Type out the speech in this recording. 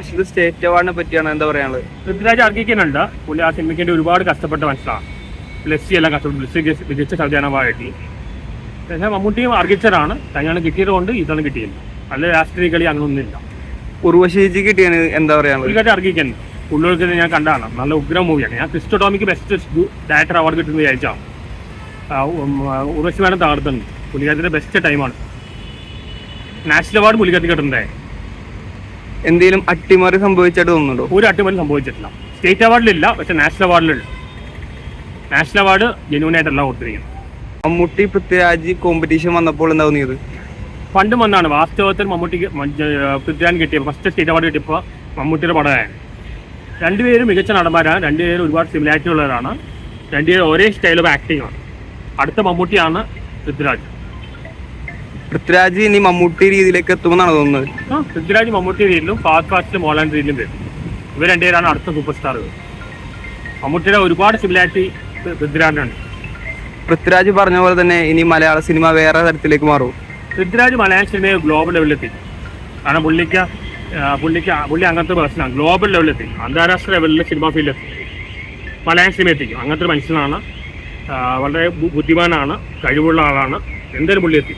National state അവാർഡിനെ പറ്റിയാണ് എന്താ പറയാനുള്ളത്? പൃഥ്വിരാജ് അർഹിക്കുന്നുണ്ട്. പുള്ളി ആ സിനിമയ്ക്ക് വേണ്ടി ഒരുപാട് കഷ്ടപ്പെട്ട മനസ്സിലാണ്. ബ്ലെസ്സി എല്ലാം കഷ്ടപ്പെട്ടു. ബ്ലെസ്സി മികച്ച സംവിധാനം കിട്ടി. പക്ഷേ മമ്മൂട്ടിയും അർഹിച്ചതാണ്. തന്നെയാണ് കിട്ടിയത് കൊണ്ട് ഇതാണ് കിട്ടിയില്ല. അല്ല രാഷ്ട്രീയ കളി അങ്ങനൊന്നുമില്ല. ഉർവശിക്ക് കിട്ടിയാണ് എന്താ പറയാനുള്ളത്? പുള്ളിക്കായിട്ട് അർഹിക്കുന്നു. പുള്ളികൾക്ക് ഞാൻ കണ്ടാണ്. നല്ല ഉഗ്രം മൂവിയാണ്. ഞാൻ ക്രിസ്റ്റോട്ടോമിക്ക് ബെസ്റ്റ് ഡയറക്ടർ അവാർഡ് കിട്ടുന്നത് വിചാരിച്ചാണ്. ഉർവശി വേണം തകർത്തുണ്ട്. പുള്ളിക്കാരത്തിൻ്റെ ബെസ്റ്റ് ടൈമാണ്. നാഷണൽ അവാർഡ് പുള്ളിക്കാരത്തി കിട്ടുന്നുണ്ടേ. എന്തെങ്കിലും അട്ടിമറി സംഭവിച്ചായിട്ട് തോന്നുന്നുണ്ടോ? ഒരു അട്ടിമറി സംഭവിച്ചിട്ടില്ല. സ്റ്റേറ്റ് അവാർഡിലില്ല, പക്ഷെ നാഷണൽ അവാർഡിലുണ്ട്. നാഷണൽ അവാർഡ് ജെന്യൂനായിട്ടല്ല കൊടുത്തിരിക്കുന്നത്. മമ്മൂട്ടി പൃഥ്വിരാജ് കോമ്പറ്റീഷൻ വന്നപ്പോൾ എന്താ തോന്നിയത്? പണ്ടും വന്നാണ് വാസ്തവത്തിൽ മമ്മൂട്ടിക്ക് പൃഥ്വിരാജ് കിട്ടിയപ്പോൾ ഫസ്റ്റ് സ്റ്റേറ്റ് അവാർഡ് കിട്ടിയപ്പോൾ മമ്മൂട്ടിയുടെ പടമാണ്. രണ്ടുപേരും മികച്ച നടന്മാരാണ്. രണ്ടുപേരും ഒരുപാട് സിമിലാരിറ്റി ഉള്ളവരാണ്. രണ്ടുപേരും ഒരേ സ്റ്റൈൽ ഓഫ് ആക്ടിംഗ് ആണ്. അടുത്ത മമ്മൂട്ടിയാണ് പൃഥ്വിരാജ്. പൃഥ്വിരാജ് ഇനി മമ്മൂട്ടി രീതിയിലേക്ക് എത്തുമെന്നാണ് തോന്നുന്നത്. പൃഥ്വിരാജ് മമ്മൂട്ടി രീതിയിലും ഫാസ്റ്റ് മോഹൻലാൽ രീതിയിലും വരും. ഇവർ രണ്ടുപേരാണ് അടുത്ത സൂപ്പർ സ്റ്റാറുകൾ. മമ്മൂട്ടിയുടെ ഒരുപാട് സിമിലാരിറ്റി പൃഥ്വിരാജിനുണ്ട്. പൃഥ്വിരാജ് പറഞ്ഞ പോലെ തന്നെ ഇനി മലയാള സിനിമ വേറെ തരത്തിലേക്ക് മാറും. പൃഥ്വിരാജ് മലയാള സിനിമയെ ഗ്ലോബൽ ലെവലിലെത്തി. കാരണം പുള്ളി അങ്ങനത്തെ പേഴ്സണാണ്. ഗ്ലോബൽ ലെവലിലെത്തി. അന്താരാഷ്ട്ര ലെവലിൽ സിനിമ ഫീൽഡിലെത്തി. മലയാള സിനിമ എത്തിക്കും. അങ്ങനത്തെ ഒരു മനുഷ്യനാണ്. വളരെ ബുദ്ധിമാനാണ്. കഴിവുള്ള ആളാണ്. എന്തായാലും പുള്ളി എത്തി.